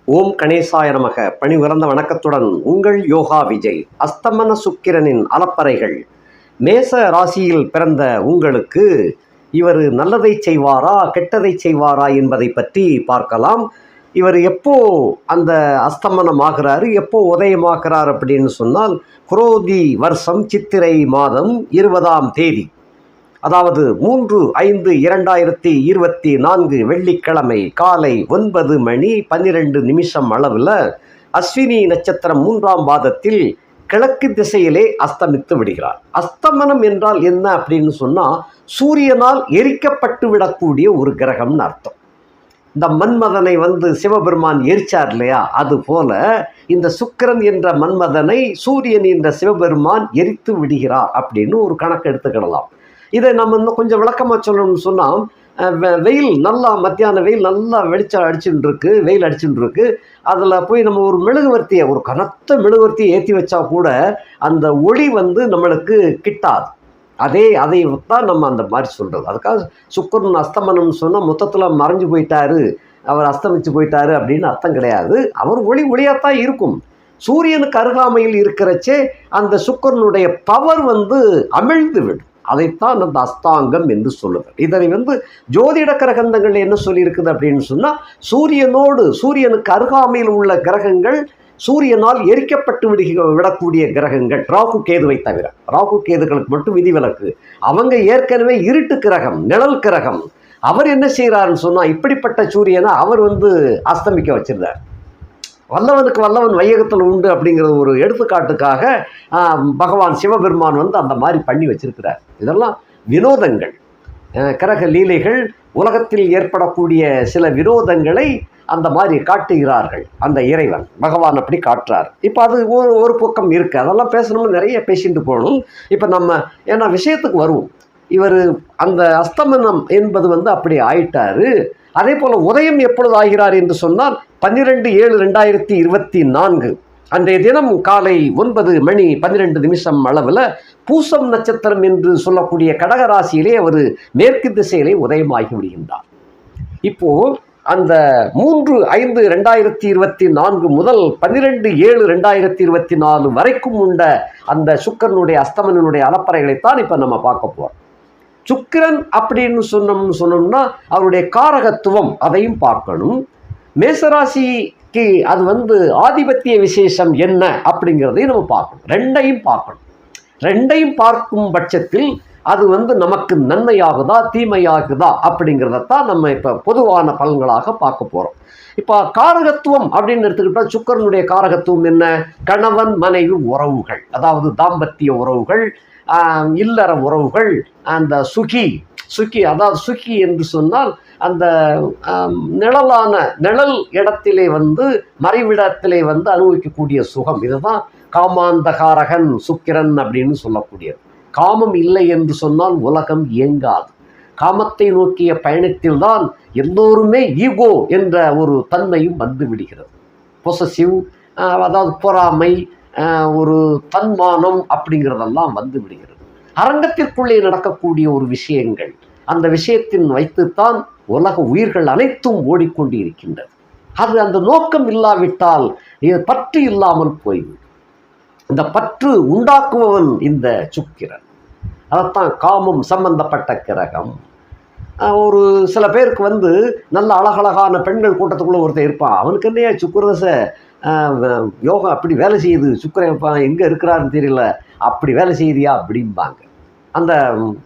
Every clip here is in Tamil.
ஓம் கணேசாய நமக. பணிவிறந்த வணக்கத்துடன் உங்கள் யோகா விஜய். அஸ்தமன சுக்கிரனின் அலப்பறைகள். மேச ராசியில் பிறந்த உங்களுக்கு இவர் நல்லதை செய்வாரா கெட்டதை செய்வாரா என்பதை பற்றி பார்க்கலாம். இவர் எப்போ அந்த அஸ்தமனம் ஆகிறாரு, எப்போ உதயமாகிறார் அப்படின்னு சொன்னால் குரோதி வருஷம் சித்திரை மாதம் 20ஆம் தேதி, அதாவது 3/5/2024 வெள்ளிக்கிழமை காலை 9:12 அளவில் அஸ்வினி நட்சத்திரம் 3ஆம் பாதத்தில் கிழக்கு திசையிலே அஸ்தமித்து விடுகிறார். அஸ்தமனம் என்றால் என்ன அப்படின்னு சொன்னால் சூரியனால் எரிக்கப்பட்டு விடக்கூடிய ஒரு கிரகம்னு அர்த்தம். இந்த மன்மதனை சிவபெருமான் எரிச்சார் இல்லையா, அது போல இந்த சுக்கிரன் என்ற மன்மதனை சூரியன் என்ற சிவபெருமான் எரித்து விடுகிறார் அப்படின்னு ஒரு கணக்கு எடுத்துக்கிடலாம். இதை நம்ம இன்னும் கொஞ்சம் விளக்கமாக சொல்லணும்னு சொன்னால், வெயில் நல்லா மத்தியான வெயில் நல்லா வெளிச்சம் அடிச்சுட்டு இருக்கு, வெயில் அடிச்சுட்டு இருக்கு. அதில் போய் நம்ம ஒரு மெழுகுவர்த்தியை, ஒரு கனத்த மெழுகுவர்த்தியை ஏற்றி வச்சா கூட அந்த ஒளி நம்மளுக்கு கிட்டாது. அதை தான் நம்ம அந்த மாதிரி சொல்கிறது. அதுக்காக சுக்கிரன் அஸ்தமனம்னு சொன்னால் மொத்தத்தில் மறைஞ்சு போயிட்டாரு, அவர் அஸ்தமிச்சு போயிட்டாரு அப்படின்னு அர்த்தம் கிடையாது. அவர் ஒளியாகத்தான் இருக்கும். சூரியனுக்கு அருகாமையில் இருக்கிறச்சே அந்த சுக்கிரனுடைய பவர் அமிழ்ந்து விடும். அதைத்தான் அந்த அஸ்தாங்கம் என்று சொல்லுது. இதனை ஜோதிட கிரகங்கள் என்ன சொல்லியிருக்குது அப்படின்னு சொன்னால், சூரியனுக்கு அருகாமையில் உள்ள கிரகங்கள் சூரியனால் எரிக்கப்பட்டு விடக்கூடிய கிரகங்கள் ராகு கேதுவை தவிர. ராகு கேதுகளுக்கு மட்டும் விதிவிலக்கு. அவங்க ஏற்கனவே இருட்டு கிரகம், நிழல் கிரகம். அவர் என்ன செய்கிறாருன்னு சொன்னால், இப்படிப்பட்ட சூரியனை அவர் அஸ்தமிக்க வச்சிருந்தார். வல்லவனுக்கு வல்லவன் வையகத்தில் உண்டு அப்படிங்கிற ஒரு எடுத்துக்காட்டுக்காக பகவான் சிவபெருமான் அந்த மாதிரி பண்ணி வச்சிருக்கிறார். இதெல்லாம் வினோதங்கள், கிரக லீலைகள், உலகத்தில் ஏற்படக்கூடிய சில வினோதங்களை அந்த மாதிரி காட்டுகிறார்கள். அந்த இறைவன் பகவான் அப்படி காட்டுறார். இப்போ அது ஒரு பக்கம் இருக்குது. அதெல்லாம் பேசணும்னு நிறைய பேசிட்டு போகணும். இப்போ நம்ம ஏன்னா விஷயத்துக்கு வருவோம். இவர் அந்த அஸ்தமனம் என்பது அப்படி ஆயிட்டாரு. அதே போல் உதயம் எப்பொழுது ஆகிறார் என்று சொன்னால் 12/7/2024 அன்றைய தினம் காலை 9:12 அளவில் பூசம் நட்சத்திரம் என்று சொல்லக்கூடிய கடகராசியிலே அவர் மேற்கு திசையிலே உதயமாகி விடுகின்றார். இப்போது அந்த 3/5/2024 முதல் 12/7/2024 வரைக்கும் உண்ட அந்த சுக்கிரனுடைய அஸ்தமனுடைய அலப்பறைகளைத்தான் இப்போ நம்ம பார்க்க போகிறோம். சுக்கிரன் அப்படின்னு சொன்னோம்னா அவருடைய காரகத்துவம், அதையும் பார்க்கணும். மேசராசிக்கு அது ஆதிபத்திய விசேஷம் என்ன அப்படிங்கிறதையும் நம்ம பார்க்கணும். ரெண்டையும் பார்க்கும் பட்சத்தில் அது நமக்கு நன்மையாகுதா தீமையாகுதா அப்படிங்கிறதான் நம்ம இப்போ பொதுவான பலன்களாக பார்க்க போகிறோம். இப்போ காரகத்துவம் அப்படின்னு எடுத்துக்கிட்டால் சுக்கிரனுடைய காரகத்துவம் என்ன? கணவன் மனைவி உறவுகள், அதாவது தாம்பத்திய உறவுகள், இல்லற உறவுகள், அந்த சுகி அதாவது சுகி என்று சொன்னால் அந்த நிழல் இடத்திலே மறைவிடத்திலே அனுபவிக்கக்கூடிய சுகம். இதுதான் காமாந்தகாரகன் சுக்கிரன் அப்படின்னு சொல்லக்கூடியது. காமம் இல்லை என்று சொன்னால் உலகம் இயங்காது. காமத்தை நோக்கிய பயணத்தில் தான் எல்லோருமே ஈகோ என்ற ஒரு தன்மையும் விடுகிறது. பொசசிவ், அதாவது பொறாமை, ஒரு தன்மானம் அப்படிங்கிறதெல்லாம் விடுகிறது. அரங்கத்திற்குள்ளே நடக்கக்கூடிய ஒரு விஷயங்கள், அந்த விஷயத்தின் வைத்துத்தான் உலக உயிர்கள் அனைத்தும் ஓடிக்கொண்டு இருக்கின்றது. அது அந்த நோக்கம் இல்லாவிட்டால் பற்று இல்லாமல் போய்விடும். இந்த பற்று உண்டாக்குபவன் இந்த சுக்கிரன். அதைத்தான் காமம் சம்பந்தப்பட்ட கிரகம். ஒரு சில பேருக்கு நல்ல அழகழகான பெண்கள் கூட்டத்துக்குள்ளே ஒருத்தர் இருப்பான். அவனுக்கு என்னையா சுக்கிரதசை யோகம் அப்படி வேலை செய்யுது, சுக்கிரன் எங்கே இருக்கிறாருன்னு தெரியல, அப்படி வேலை செய்தியா அப்படிம்பாங்க. அந்த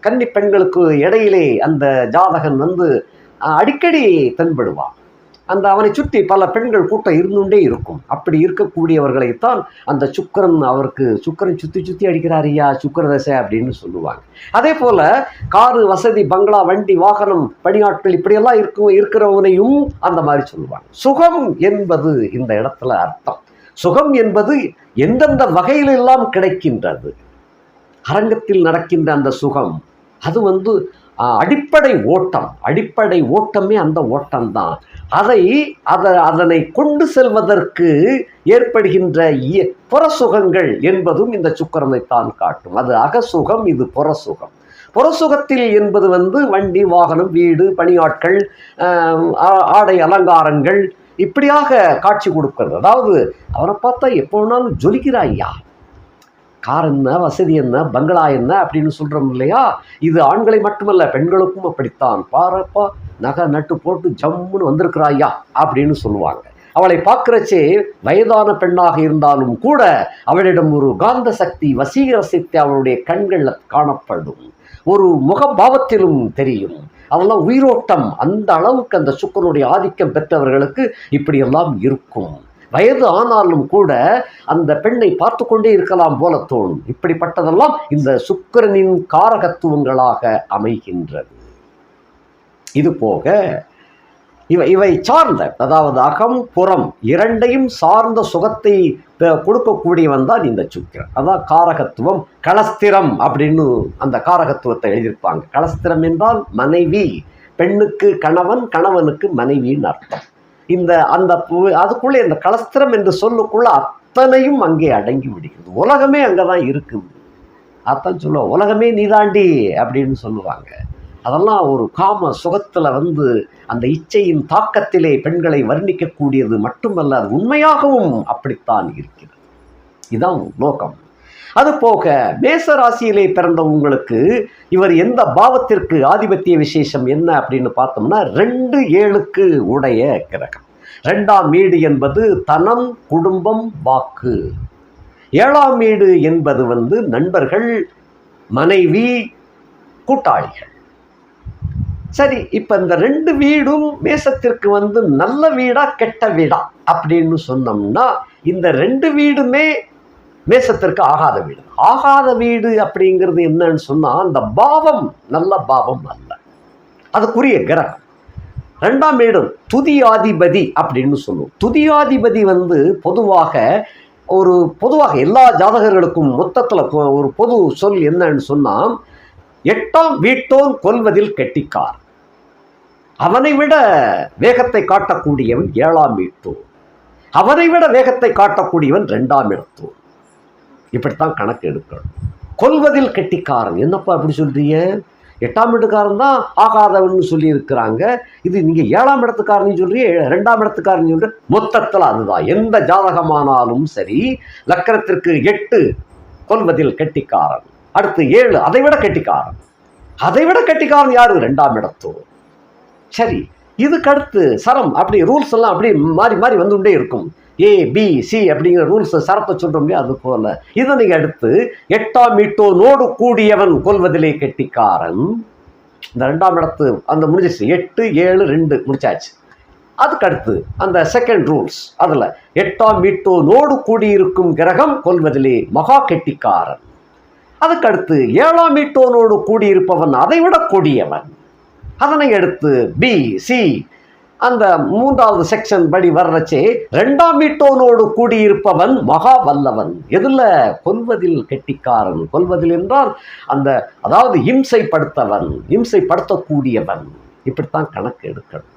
கன்னி பெண்களுக்கு இடையிலே அந்த ஜாதகன் அடிக்கடி தென்படுவான். அவனை சுற்றி பல பெண்கள் கூட்டம் இருந்துகிட்டே இருக்கும். அப்படி இருக்கக்கூடியவர்களைத்தான் அந்த சுக்கிரன் சுற்றி அடிக்கிறாரியா சுக்கிரதசை அப்படின்னு சொல்லுவாங்க. அதே போல் காரு, வசதி, பங்களா, வண்டி, வாகனம், பணியாட்கள் இப்படியெல்லாம் இருக்கிறவனையும் அந்த மாதிரி சொல்லுவாங்க. சுகம் என்பது இந்த இடத்துல அர்த்தம். சுகம் என்பது எந்தெந்த வகையிலெல்லாம் கிடைக்கின்றது, அரங்கத்தில் நடக்கின்ற அந்த சுகம், அது அடிப்படை ஓட்டமே அந்த ஓட்டம்தான். அதனை கொண்டு செல்வதற்கு ஏற்படுகின்ற புறசுகங்கள் என்பதும் இந்த சுக்கிரனைத்தான் காட்டும். அது அகசுகம், இது புறசுகம். புறசுகத்தில் என்பது வண்டி, வாகனம், வீடு, பணியாட்கள், ஆடை அலங்காரங்கள், இப்படியாக காட்சி கொடுக்கிறது. அதாவது அவனை பார்த்தா எப்போ வேணாலும் ஜொலிக்கிறாய்யா, கார் என்ன, வசதி என்ன, பங்களா என்ன அப்படின்னு சொல்கிறோம் இல்லையா? இது ஆண்களை மட்டுமல்ல, பெண்களுக்கும் அப்படித்தான். பாரப்பா, நகை நட்டு போட்டு ஜம்முன்னு வந்திருக்கிறாய்யா அப்படின்னு சொல்லுவாங்க. அவளை பார்க்குறச்சே வயதான பெண்ணாக இருந்தாலும் கூட அவளிடம் ஒரு காந்த சக்தி, வசீகர சக்தி அவளுடைய கண்களில் காணப்படும். ஒரு முகபாவத்திலும் தெரியும். அதெல்லாம் உயிரோட்டம். அந்த அளவுக்கு அந்த சுக்கரனுடைய ஆதிக்கம் பெற்றவர்களுக்கு இப்படியெல்லாம் இருக்கும். வயது ஆனாலும் கூட அந்த பெண்ணை பார்த்து கொண்டே இருக்கலாம் போல தோணும். இப்படிப்பட்டதெல்லாம் இந்த சுக்கிரனின் காரகத்துவங்களாக அமைகின்றது. இது போக இவை சார்ந்த, அதாவது அகம் புறம் இரண்டையும் சார்ந்த சுகத்தை கொடுக்கக்கூடியவன் தான் இந்த சுக்கிரன். அதான் காரகத்துவம். களஸ்திரம் அப்படின்னு அந்த காரகத்துவத்தை எழுதியிருப்பாங்க. களஸ்திரம் என்றால் மனைவி, பெண்ணுக்கு கணவன், கணவனுக்கு மனைவின்னு அர்த்தம். இந்த அந்த அதுக்குள்ளே இந்த களஸ்திரம் என்று சொல்லுக்குள்ள அத்தனையும் அங்கே அடங்கி விடுகிறது. உலகமே அங்கே தான் இருக்குது. அதான் சொல்லுவோம், உலகமே நீதாண்டி அப்படின்னு சொல்லுவாங்க. அதெல்லாம் ஒரு காம சுகத்தில் அந்த இச்சையின் தாக்கத்திலே பெண்களை வர்ணிக்கக்கூடியது மட்டுமல்ல, அது உண்மையாகவும் அப்படித்தான் இருக்கிறது. இதுதான் லோகம். அது போக மேச ராசியிலே பிறந்த உங்களுக்கு இவர் எந்த பாவத்திற்கு ஆதிபத்திய விசேஷம் என்ன அப்படின்னு பார்த்தோம்னா 2-7க்கு உடைய கிரகம். 2ஆம் வீடு என்பது தனம், குடும்பம், வாக்கு. 7ஆம் வீடு என்பது நண்பர்கள், மனைவி, கூட்டாளிகள். சரி, இப்போ இந்த 2 வீடும் மேசத்திற்கு நல்ல வீடா கெட்ட வீடா அப்படின்னு சொன்னோம்னா, இந்த 2 வீடுமே மேசத்திற்கு ஆகாத வீடு. ஆகாத வீடு அப்படிங்கிறது என்னன்னு சொன்னால், அந்த பாவம் நல்ல பாவம் அல்ல, அதுக்குரிய கிரகம். 2ஆம் வீடு துதியாதிபதி அப்படின்னு சொல்லுவோம். துதியாதிபதி பொதுவாக எல்லா ஜாதகர்களுக்கும் மொத்தத்தில் ஒரு பொது சொல் என்னன்னு சொன்னால், 8ஆம் வீட்டோன் கொல்வதில் கெட்டிக்கார். அவனை விட வேகத்தை காட்டக்கூடியவன் 7ஆம் வீட்டோன். அவனை விட வேகத்தை காட்டக்கூடியவன் 2ஆம் இடத்தோன். இப்படித்தான் கணக்கு எடுக்கணும். கொல்வதில் கெட்டிக்காரன். என்னப்பா அப்படி சொல்றீங்க? 8ஆம் இடத்துக்காரன் தான் ஆகாதவன் சொல்லி இருக்கிறாங்க. இது நீங்க 7ஆம் இடத்துக்காரன் சொல்றீங்க, 2ஆம் இடத்துக்காரன் சொல்ற. மொத்தத்தில் அதுதான். எந்த ஜாதகமானாலும் சரி, லக்கணத்திற்கு 8 கொல்வதில் கெட்டிக்காரன், அடுத்து 7 அதை விட கெட்டிக்காரன். அதை விட கெட்டிக்காரன் யாரு? 2ஆம் இடத்தோர். சரி, இதுக்கு அடுத்து சரம். அப்படி ரூல்ஸ் எல்லாம் அப்படி மாறி மாறி வந்துட்டே இருக்கும். A, B, C அப்படிங்கிற ரூல்ஸ் சரத்தை சொல்றோம் இல்லையா, அது போல இதனை அடுத்து 8ஆம் வீட்டோனோடு கூடியவன் கொல்வதிலே கெட்டிக்காரன். இந்த 2ஆம் இடத்து அந்த முடிஞ்சிச்சு. 8, 7, 2 முடிச்சாச்சு. அதுக்கு அடுத்து அந்த செகண்ட் ரூல்ஸ், அதில் 8ஆம் வீட்டோனோடு கூடியிருக்கும் கிரகம் கொல்வதிலே மகா கெட்டிக்காரன். அதுக்கடுத்து 7ஆம் வீட்டோனோடு கூடியிருப்பவன் அதை விட கொடியவன். அதனை அடுத்து B, C அந்த 3வது செக்ஷன் படி வர்றச்சே 2ஆம் வீட்டோனோடு கூடியிருப்பவன் மகா வல்லவன். எதில்? கொல்வதில் கெட்டிக்காரன். கொல்வதில் என்றால் அதாவது இம்சைப்படுத்தவன், இம்சைப்படுத்தக்கூடியவன். இப்படித்தான் கணக்கு எடுக்கணும்.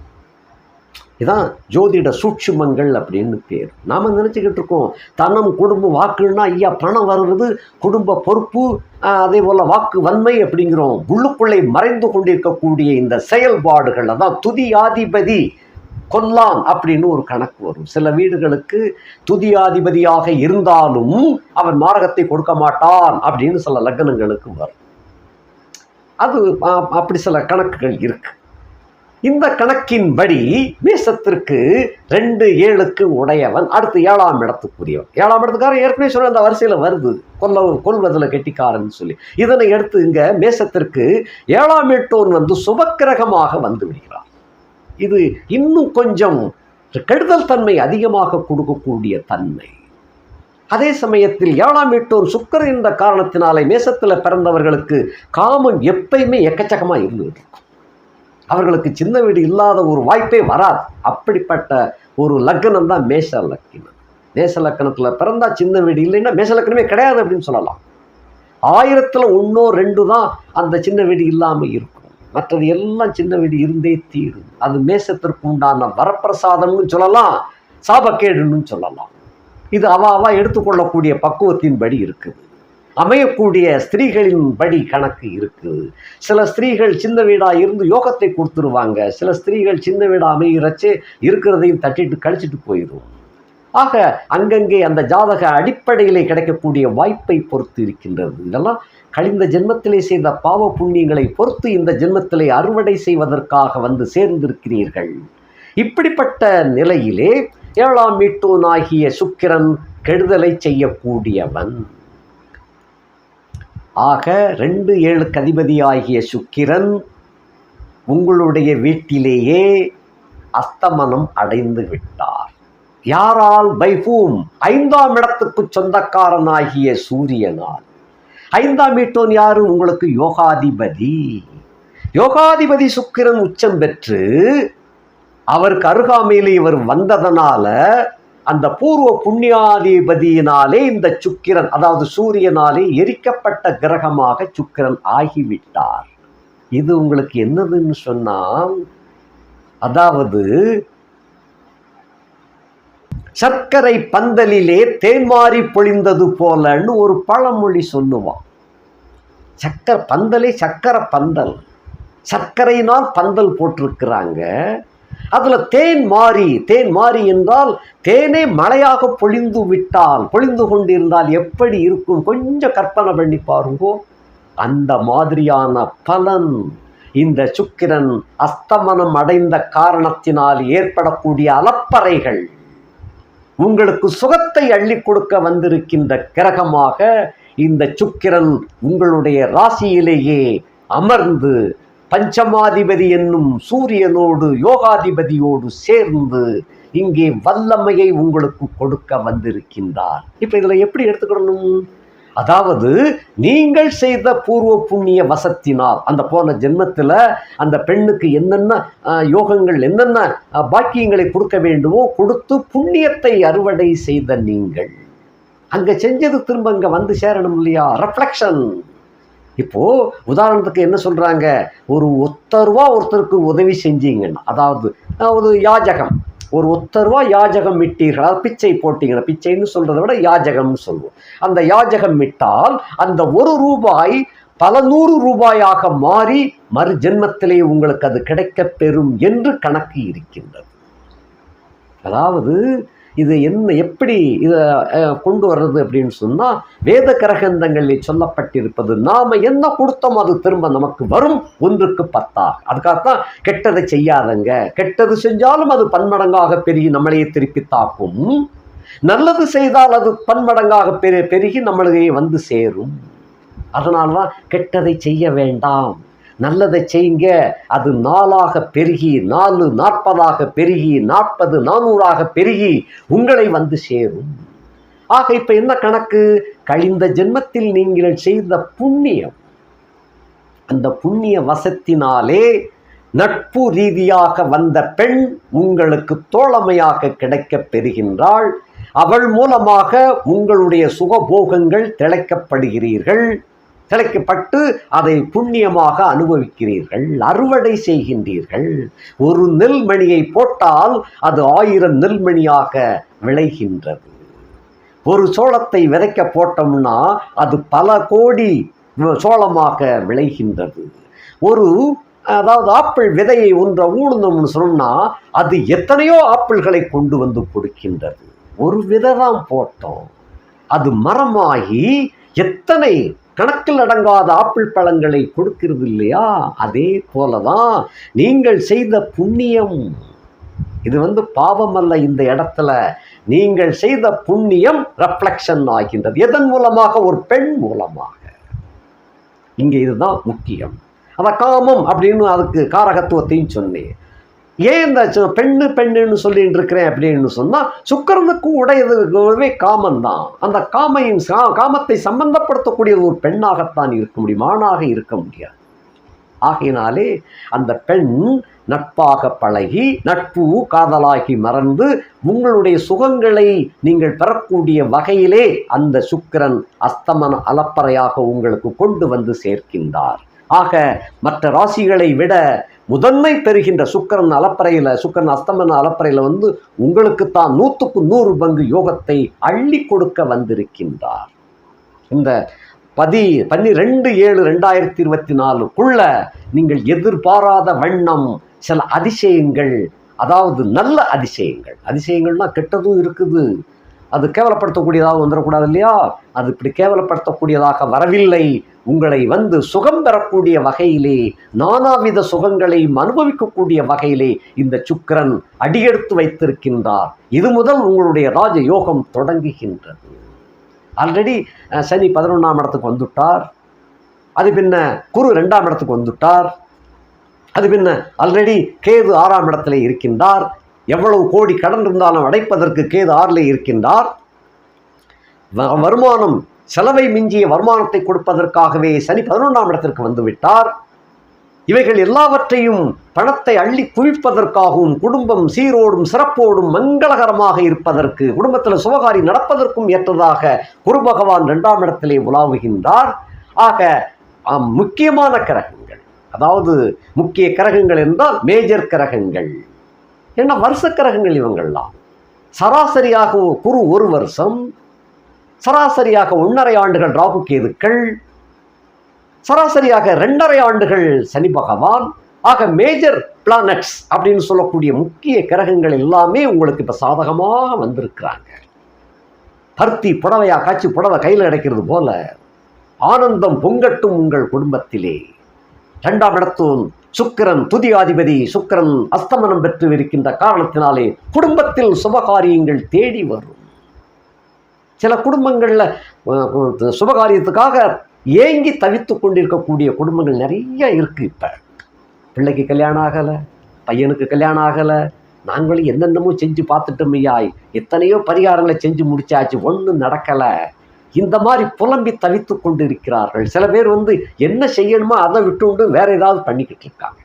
இதான் ஜோதிட சூட்சுமங்கள் அப்படின்னு பேர். நாம் நினச்சிக்கிட்டு இருக்கோம் தனம், குடும்பம், வாக்குன்னா ஐயா பணம் வருவது, குடும்ப பொறுப்பு, அதே போல் வாக்கு வன்மை அப்படிங்கிறோம். உள்ளுக்குள்ளே மறைந்து கொண்டிருக்கக்கூடிய இந்த செயல்பாடுகள், அதான் துதியாதிபதி கொல்லான் அப்படின்னு ஒரு கணக்கு வரும். சில வீடுகளுக்கு துதியாதிபதியாக இருந்தாலும் அவன் மாரகத்தை கொடுக்க மாட்டான் அப்படின்னு சில லக்னங்களுக்கு வரும். அது அப்படி சில கணக்குகள் இருக்கு. இந்த கணக்கின்படி மேசத்திற்கு 2-7க்கு உடையவன், அடுத்து 7ஆம் இடத்துக்குரியவன். 7ஆம் இடத்துக்காரன் ஏற்கனவே சொன்ன அந்த வரிசையில் வருது, கொல்வதில் கெட்டிக்காரன் சொல்லி. இதனை எடுத்து இங்கே மேசத்திற்கு 7ஆம் வீட்டோன் சுபக்கிரகமாக வந்து விடுகிறார். இது இன்னும் கொஞ்சம் கெடுதல் தன்மை அதிகமாக கொடுக்கக்கூடிய தன்மை. அதே சமயத்தில் 7ஆம் வீட்டோன் சுக்கிரன் என்ற காரணத்தினாலே மேசத்தில் பிறந்தவர்களுக்கு காமம் எப்பயுமே எக்கச்சக்கமாக இருந்துகிட்டு இருக்கும். அவர்களுக்கு சின்ன வீடு இல்லாத ஒரு வாய்ப்பே வராது. அப்படிப்பட்ட ஒரு லக்னம் தான் மேஷ லக்னம். மேஷ லக்னத்தில் பிறந்தா சின்ன வீடு இல்லைன்னா மேஷ லக்னமே கிடையாது அப்படின்னு சொல்லலாம். 1000ல் 1-2 தான் அந்த சின்ன வீடு இல்லாமல் இருக்கும். மற்றது எல்லாம் சின்ன வீடு இருந்தே தீரும். அது மேசத்திற்கு உண்டான வரப்பிரசாதம்னு சொல்லலாம், சாபக்கேடுன்னு சொல்லலாம். இது அவ எடுத்துக்கொள்ளக்கூடிய பக்குவத்தின்படி இருக்குது. அமையக்கூடிய ஸ்திரீகளின் படி கணக்கு இருக்கு. சில ஸ்திரீகள் சின்ன வீடாக இருந்து யோகத்தை கொடுத்துருவாங்க. சில ஸ்திரீகள் சின்ன வீடாக அமைகிறச்சே இருக்கிறதையும் தட்டிட்டு கழிச்சிட்டு போயிடும். ஆக அங்கங்கே அந்த ஜாதக அடிப்படையிலே கிடைக்கக்கூடிய வாய்ப்பை பொறுத்து இருக்கின்றது. இதெல்லாம் கழிந்த ஜென்மத்திலே செய்த பாவ புண்ணியங்களை பொறுத்து இந்த ஜென்மத்திலே அறுவடை செய்வதற்காக வந்து சேர்ந்திருக்கிறீர்கள். இப்படிப்பட்ட நிலையிலே 7ஆம் வீட்டோனாகிய சுக்கிரன் கெடுதலை செய்யக்கூடியவன். ஆக 2-7க்கு அதிபதியாகிய சுக்கிரன் உங்களுடைய வீட்டிலேயே அஸ்தமனம் அடைந்து விட்டார். யாரால்? By whom? 5ஆம் இடத்துக்கு சொந்தக்காரனாகிய சூரியனால். 5ஆம் வீட்டோன் யாரு? உங்களுக்கு யோகாதிபதி. யோகாதிபதி சுக்கிரன் உச்சம் பெற்று அவருக்கு அருகாமையில் இவர் வந்ததனால அந்த பூர்வ புண்ணியாதிபதியினாலே இந்த சுக்கிரன், அதாவது சூரியனாலே எரிக்கப்பட்ட கிரகமாக சுக்கிரன் ஆகிவிட்டார். இது உங்களுக்கு என்னதுன்னு சொன்னால், அதாவது சர்க்கரை பந்தலிலே தேன்மாறி பொழிந்தது போலன்னு ஒரு பழமொழி சொல்லுவான். சர்க்கரை பந்தல், சர்க்கரையினால் பந்தல் போட்டிருக்கிறாங்க. அதுல தேன் மாறி என்றால் தேனே மழையாக பொழிந்து கொண்டிருந்தால் எப்படி இருக்கும்? கொஞ்சம் கற்பனை பண்ணி பாருங்கோ. அந்த மாதிரியான பலன் இந்த சுக்கிரன் அஸ்தமனம் அடைந்த காரணத்தினால் ஏற்படக்கூடிய அலப்பறைகள், உங்களுக்கு சுகத்தை அள்ளி கொடுக்க வந்திருக்கின்ற கிரகமாக இந்த சுக்கிரன் உங்களுடைய ராசியிலேயே அமர்ந்து பஞ்சமாதிபதி என்னும் சூரியனோடு யோகாதிபதியோடு சேர்ந்து இங்கே வல்லமையை உங்களுக்கு கொடுக்க வந்திருக்கின்றார். இப்ப இதுல எப்படி எடுத்துக்கணும்? அதாவது நீங்கள் செய்த பூர்வ புண்ணிய வசத்தினால் அந்த போன ஜென்மத்தில் அந்த பெண்ணுக்கு என்னென்ன யோகங்கள், என்னென்ன பாக்கியங்களை கொடுக்க வேண்டுமோ கொடுத்து புண்ணியத்தை அறுவடை செய்த நீங்கள் அங்க செஞ்சது திரும்ப அங்க வந்து சேரணும் இல்லையா? ரெஃப்ளெக்ஷன். இப்போ உதாரணத்துக்கு என்ன சொல்றாங்க, ஒரு ₹1 ஒருத்தருக்கு உதவி செஞ்சீங்கன்னா, அதாவது யாஜகம், ஒரு ₹1 யாஜகம் விட்டீர்கள், அதாவது பிச்சை போட்டீங்கன்னா, பிச்சைன்னு சொல்றதை விட யாஜகம்னு சொல்லுவோம். அந்த யாஜகம் விட்டால் அந்த ₹1 பல 100 ரூபாயாக மாறி மறு ஜென்மத்திலே உங்களுக்கு அது கிடைக்கப் பெறும் என்று கணக்கு இருக்கின்றது. அதாவது இது எப்படி இதை கொண்டு வர்றது அப்படின்னு சொன்னால், வேத கிரகந்தங்களில் சொல்லப்பட்டிருப்பது நாம என்ன கொடுத்தோம் அது திரும்ப நமக்கு வரும், 1க்கு 10. அதுக்காகத்தான் கெட்டதை செய்யாதங்க, கெட்டது செஞ்சாலும் அது பன்மடங்காக பெருகி நம்மளையே திருப்பி தாக்கும், நல்லது செய்தால் அது பன்மடங்காக பெருகி நம்மளையே வந்து சேரும். அதனால்தான் கெட்டதை செய்ய வேண்டாம், நல்லதை செய்யுங்க. அது 4ஆக பெருகி 4 40ஆக பெருகி 40 400ஆக பெருகி உங்களை வந்து சேரும். ஆக இப்ப என்ன கணக்கு? கழிந்த ஜென்மத்தில் நீங்கள் செய்த புண்ணியம், அந்த புண்ணிய வசத்தினாலே நட்பு ரீதியாக வந்த பெண் உங்களுக்கு தோழமையாக கிடைக்கப் பெறுகின்றாள். அவள் மூலமாக உங்களுடைய சுகபோகங்கள் திளைக்கப்பட்டு அதை புண்ணியமாக அனுபவிக்கிறீர்கள், அறுவடை செய்கின்றீர்கள். ஒரு நெல்மணியை போட்டால் அது 1000 நெல்மணியாக விளைகின்றது. ஒரு சோளத்தை விதைக்க போட்டோம்னா அது பல கோடி சோளமாக விளைகின்றது. அதாவது ஆப்பிள் விதையை ஊணுனோம்னு சொன்னா அது எத்தனையோ ஆப்பிள்களை கொண்டு வந்து கொடுக்கின்றது. ஒரு விதை தான் போட்டோம், அது மரமாகி எத்தனை கணக்கில் அடங்காத ஆப்பிள் பழங்களை கொடுக்கிறது இல்லையா? அதே போலதான் நீங்கள் செய்த புண்ணியம். இது பாவம் அல்ல. இந்த இடத்துல நீங்கள் செய்த புண்ணியம் ரெஃப்ளெக்ஷன் ஆகின்றது. எதன் மூலமாக? ஒரு பெண் மூலமாக. இங்க இதுதான் முக்கியம். அத காமம் அப்படின்னு அதுக்கு காரகத்துவத்தையும் சொன்னேன். ஏன் இந்த பெண்ணுன்னு சொல்லிட்டு இருக்கிறேன் அப்படின்னு சொன்னா, சுக்கிரனுக்கு உடையதுவே காமம் தான். அந்த காமத்தை சம்பந்தப்படுத்தக்கூடிய ஒரு பெண்ணாகத்தான் இருக்க முடியும், ஆணாக இருக்க முடியாது. ஆகையினாலே அந்த பெண் நட்பாக பழகி, நட்பு காதலாகி மறந்து உங்களுடைய சுகங்களை நீங்கள் பெறக்கூடிய வகையிலே அந்த சுக்கிரன் அஸ்தமன அலப்பறையாக உங்களுக்கு கொண்டு வந்து சேர்க்கின்றார். ஆக மற்ற ராசிகளை விட முதன்மை பெறுகின்ற சுக்கிரன் அஸ்தமன அலப்பறையில் உங்களுக்குத்தான் 100க்கு 100 பங்கு யோகத்தை அள்ளி கொடுக்க வந்திருக்கின்றார். இந்த 12/7/2024 நீங்கள் எதிர்பாராத வண்ணம் சில அதிசயங்கள், அதாவது நல்ல அதிசயங்கள், அதிசயங்கள்னா கெட்டதும் இருக்குது, அது கேவலப்படுத்தக்கூடியதாக வந்துடக்கூடாது இல்லையா, அது இப்படி கேவலப்படுத்தக்கூடியதாக வரவில்லை. உங்களை வந்து சுகம் பெறக்கூடிய வகையிலே, நானாவித சுகங்களையும் அனுபவிக்கக்கூடிய வகையிலே இந்த சுக்கிரன் அடியெடுத்து வைத்திருக்கின்றார். இது முதல் உங்களுடைய ராஜ யோகம் தொடங்குகின்றது. ஆல்ரெடி சனி 11ஆம் இடத்துக்கு வந்துட்டார், அது பின்ன குரு 2ஆம் இடத்துக்கு வந்துட்டார், அது பின்ன ஆல்ரெடி கேது 6ஆம் இடத்துல இருக்கின்றார். எவ்வளவு கோடி கடன் இருந்தாலும் அடைப்பதற்கு கேது 6லே இருக்கின்றார். வருமானம், செலவை மிஞ்சிய வருமானத்தை கொடுப்பதற்காகவே சனி 11ஆம் இடத்திற்கு வந்துவிட்டார். இவைகள் எல்லாவற்றையும் பணத்தை அள்ளி குவிப்பதற்காகவும், குடும்பம் சீரோடும் சிறப்போடும் மங்களகரமாக இருப்பதற்கு, குடும்பத்தில் சுபகாரி நடப்பதற்கும் ஏற்றதாக குரு பகவான் 2ஆம் இடத்திலே உலாவுகின்றார். ஆக முக்கியமான கிரகங்கள், அதாவது முக்கிய கிரகங்கள் என்றால் மேஜர் கிரகங்கள், என்ன வருஷ கிரகங்கள் இவங்கள்லாம். சராசரியாக குரு 1 வருஷம், சராசரியாக 1.5 ஆண்டுகள் ராகு கேதுக்கள், சராசரியாக 2.5 ஆண்டுகள் சனி பகவான். ஆக மேஜர் பிளானட்ஸ் அப்படின்னு சொல்லக்கூடிய முக்கிய கிரகங்கள் எல்லாமே உங்களுக்கு இப்போ சாதகமாக வந்திருக்கிறாங்க. பருத்தி புடவையா காய்ச்சி புடவை கையில் கிடைக்கிறது போல ஆனந்தம் பொங்கட்டும் உங்கள் குடும்பத்திலே. 2ஆம் இடத்தும் சுக்கிரன் துதியாதிபதி சுக்கிரன் அஸ்தமனம் பெற்று இருக்கின்ற காரணத்தினாலே குடும்பத்தில் சுபகாரியங்கள் தேடி வரும். சில குடும்பங்களில் சுபகாரியத்துக்காக ஏங்கி தவித்து கொண்டிருக்கக்கூடிய குடும்பங்கள் நிறைய இருக்கு. இப்போ பிள்ளைக்கு கல்யாணம் ஆகலை, பையனுக்கு கல்யாணம் ஆகலை, நாங்களும் என்னென்னமோ செஞ்சு பார்த்துட்டோம் ஐயா, எத்தனையோ பரிகாரங்களை செஞ்சு முடிச்சாச்சு, ஒன்றும் நடக்கலை, இந்த மாதிரி புலம்பி தவித்து கொண்டு இருக்கிறார்கள். சில பேர் வந்து என்ன செய்யணுமோ அதை விட்டு வேற ஏதாவது பண்ணிக்கிட்டு இருக்காங்க.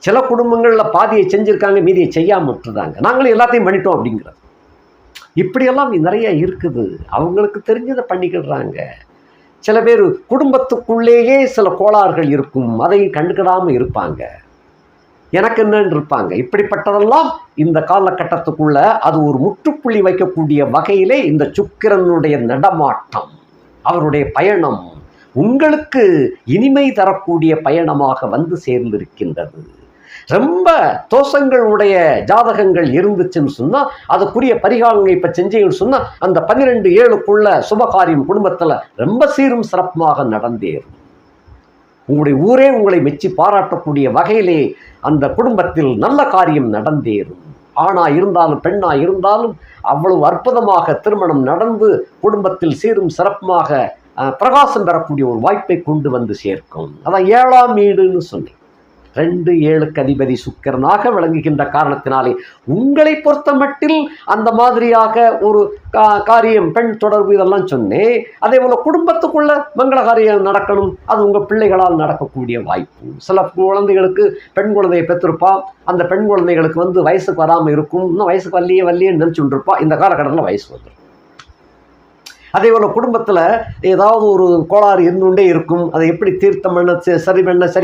சில குடும்பங்களில் பாதியை செஞ்சுருக்காங்க, மீதியை செய்யாமல் விட்டுருந்தாங்க, நாங்களும் எல்லாத்தையும் பண்ணிட்டோம் அப்படிங்கிறது. இப்படியெல்லாம் நிறைய இருக்குது. அவங்களுக்கு தெரிஞ்சதை பண்ணிக்கிடுறாங்க. சில பேர் குடும்பத்துக்குள்ளேயே சில கோளாறுகள் இருக்கும், அதை கண்டுக்கிடாமல் இருப்பாங்க, எனக்கு என்னன்னு இருப்பாங்க. இப்படிப்பட்டதெல்லாம் இந்த காலகட்டத்துக்குள்ள அது ஒரு முற்றுப்புள்ளி வைக்கக்கூடிய வகையிலே இந்த சுக்கிரனுடைய நடமாட்டம், அவருடைய பயணம் உங்களுக்கு இனிமை தரக்கூடிய பயணமாக வந்து சேர்ந்திருக்கின்றது. ரொம்ப தோஷங்களுடைய ஜாதகங்கள் இருந்துச்சுன்னு சொன்னால் அதுக்குரிய பரிகாரங்கள் இப்போ செஞ்சீங்கன்னு சொன்னால் அந்த 12/7க்குள்ள சுபகாரியம் குடும்பத்தில் ரொம்ப சீரும் சிறப்புமாக நடந்தேறும். உங்களுடைய ஊரே உங்களை மெச்சி பாராட்டக்கூடிய வகையிலே அந்த குடும்பத்தில் நல்ல காரியம் நடந்தேறும். ஆணா இருந்தாலும் பெண்ணா இருந்தாலும் அவ்வளவு அற்புதமாக திருமணம் நடந்து குடும்பத்தில் சீரும் சிறப்புமாக பிரகாசம் பெறக்கூடிய ஒரு வாய்ப்பை கொண்டு வந்து சேர்க்கும். அதான் 7ஆம் வீடுன்னு சொன்னேன். 2/7க்கு அதிபதி சுக்கிரனாக விளங்குகின்ற காரணத்தினாலே உங்களை பொறுத்த மட்டில் அந்த மாதிரியாக ஒரு காரியம், பெண் தொடர்பு இதெல்லாம் சொன்னேன். அதே போல் குடும்பத்துக்குள்ள மங்கள காரியம் நடக்கணும், அது உங்கள் பிள்ளைகளால் நடக்கக்கூடிய வாய்ப்பு. சில குழந்தைகளுக்கு பெண் குழந்தையை பெற்றிருப்பா, அந்த பெண் குழந்தைகளுக்கு வந்து வயசுக்கு வராமல் இருக்கும், இன்னும் வயசுக்கு வரலையேன்னு நினச்சிட்டு இருப்பா. இந்த காலகட்டத்தில் வயசு வந்துடும். அதே போல் குடும்பத்தில் ஏதாவது ஒரு கோளாறு இருந்துகிட்டே இருக்கும், அதை எப்படி தீர்த்தம் பண்ண சரி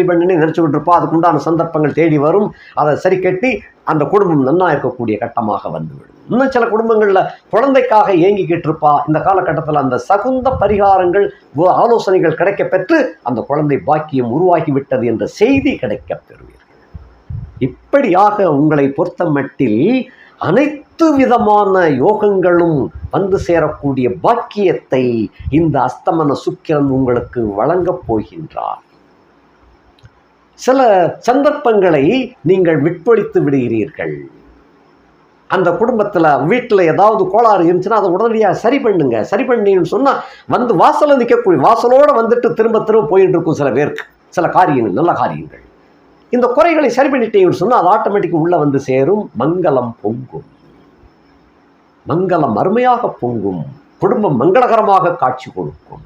பண்ணுன்னு நினச்சிக்கிட்டு இருப்போம். அதுக்குண்டான சந்தர்ப்பங்கள் தேடி வரும், அதை சரி கட்டி அந்த குடும்பம் நன்னா இருக்கக்கூடிய கட்டமாக வந்துவிடும். இன்னும் சில குடும்பங்களில் குழந்தைக்காக ஏங்கிக்கிட்டு இருப்பா. இந்த காலகட்டத்தில் அந்த சகுந்த பரிகாரங்கள் ஆலோசனைகள் கிடைக்க பெற்று அந்த குழந்தை பாக்கியம் உருவாகிவிட்டது என்ற செய்தி கிடைக்க பெறுவீர்கள். இப்படியாக உங்களை பொறுத்த மட்டில் அனைத்து விதமான யோகங்களும் வந்து சேரக்கூடிய பாக்கியத்தை இந்த அஸ்தமன சுக்கிரன் உங்களுக்கு வழங்கப் போகின்றார். சில சந்தர்ப்பங்களை நீங்கள் விட்பொழித்து விடுகிறீர்கள். அந்த குடும்பத்தில் வீட்டில் ஏதாவது கோளாறு இருந்துச்சுன்னா அதை உடனடியாக சரி பண்ணுங்க. சரி பண்ணீங்கன்னு சொன்னால் வந்து வாசலில் நிற்கக்கூடிய, வாசலோடு வந்துட்டு திரும்ப போயிட்டு இருக்கும் சில பேருக்கு சில காரியங்கள், நல்ல காரியங்கள். இந்த குறைகளை சரி பண்ணிட்டீங்கன்னு சொன்னால் அது ஆட்டோமேட்டிக்காக உள்ளே வந்து சேரும். மங்களம் பொங்கும், மங்களம் அருமையாக பொங்கும், குடும்பம் மங்களகரமாக காட்சி கொடுக்கும்.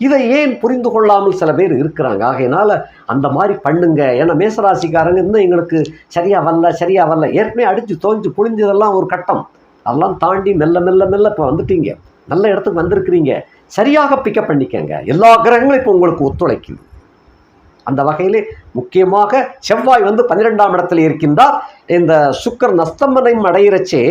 இதை ஏன் புரிந்து கொள்ளாமல் சில பேர் இருக்கிறாங்க. ஆகையினால அந்த மாதிரி பண்ணுங்க. ஏன்னா மேசராசிக்காரங்க இன்னும் எங்களுக்கு சரியா வரல, ஏற்கனவே அடித்து தோஞ்சு புழிஞ்சதெல்லாம் ஒரு கட்டம், அதெல்லாம் தாண்டி மெல்ல மெல்ல மெல்ல இப்போ வந்துட்டீங்க, நல்ல இடத்துக்கு வந்திருக்கிறீங்க. சரியாக பிக்கப் பண்ணிக்கங்க. எல்லா கிரகங்களும் இப்போ உங்களுக்கு ஒத்துழைக்குது. அந்த வகையிலே முக்கியமாக செவ்வாய் வந்து 12ஆம் இடத்துல இருக்கின்றார். இந்த சுக்கிரன் அஸ்தமனம் அடையிறச்சே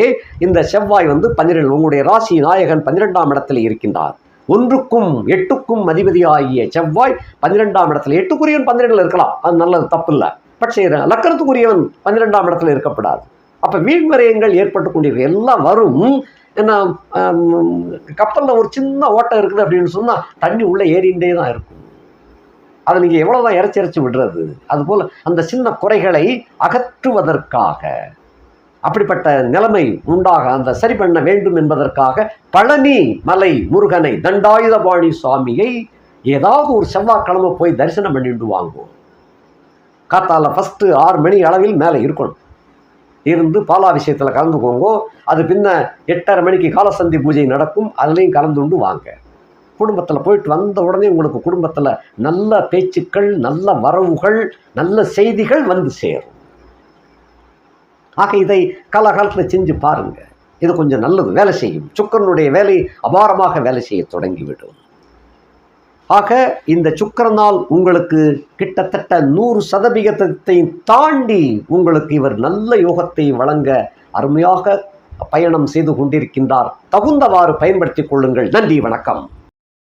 இந்த செவ்வாய் வந்து 12 உங்களுடைய ராசி நாயகன் 12ஆம் இடத்துல இருக்கின்றார். 1க்கும் 8க்கும் அதிபதியாகிய செவ்வாய் 12ஆம் இடத்துல, 8க்குரியவன் 12ல் இருக்கலாம், அது நல்லது, தப்பு இல்லை. பட் லக்கணத்துக்குரியவன் 12ஆம் இடத்துல இருக்கப்படாது. அப்போ வீண்மறையங்கள் ஏற்பட்டு கொண்டிருக்கு, எல்லாம் வரும். என்ன, கப்பலில் ஒரு சின்ன ஓட்டம் இருக்குது அப்படின்னு சொன்னால் தண்ணி உள்ளே ஏறிண்டே தான் இருக்கும். அதை நீங்கள் எவ்வளோ தான் இறைச்சி விடுறது? அதுபோல் அந்த சின்ன குறைகளை அகற்றுவதற்காக, அப்படிப்பட்ட நிலைமை உண்டாக அந்த சரி பண்ண வேண்டும் என்பதற்காக பழனி மலை முருகனை, தண்டாயுதபாணி சுவாமியை ஏதாவது ஒரு செவ்வாய்க்கிழமை போய் தரிசனம் பண்ணிட்டு வாங்குவோம். காத்தால ஃபஸ்ட்டு 6 மணி அளவில் மேலே இருக்கணும், இருந்து பாலாபிஷேகத்தில் கலந்துக்கோங்க. அது பின்ன 8:30 மணிக்கு காலசந்தி பூஜை நடக்கும், அதுலேயும் கலந்துண்டு வாங்க. குடும்பத்தில் போயிட்டு வந்த உடனே உங்களுக்கு குடும்பத்தில் நல்ல பேச்சுக்கள், நல்ல வரவுகள், நல்ல செய்திகள் வந்து சேரும். ஆக இதை காலகாலத்தில் செஞ்சு பாருங்க, இது கொஞ்சம் நல்லது, வேலை செய்யும். சுக்கிரனுடைய வேலை அபாரமாக வேலை செய்ய தொடங்கிவிடும். ஆக இந்த சுக்கிரனால் உங்களுக்கு கிட்டத்தட்ட 100% தாண்டி உங்களுக்கு இவர் நல்ல யோகத்தை வழங்க அருமையாக பயணம் செய்து கொண்டிருக்கின்றார். தகுந்தவாறு பயன்படுத்திக் கொள்ளுங்கள். நன்றி, வணக்கம்.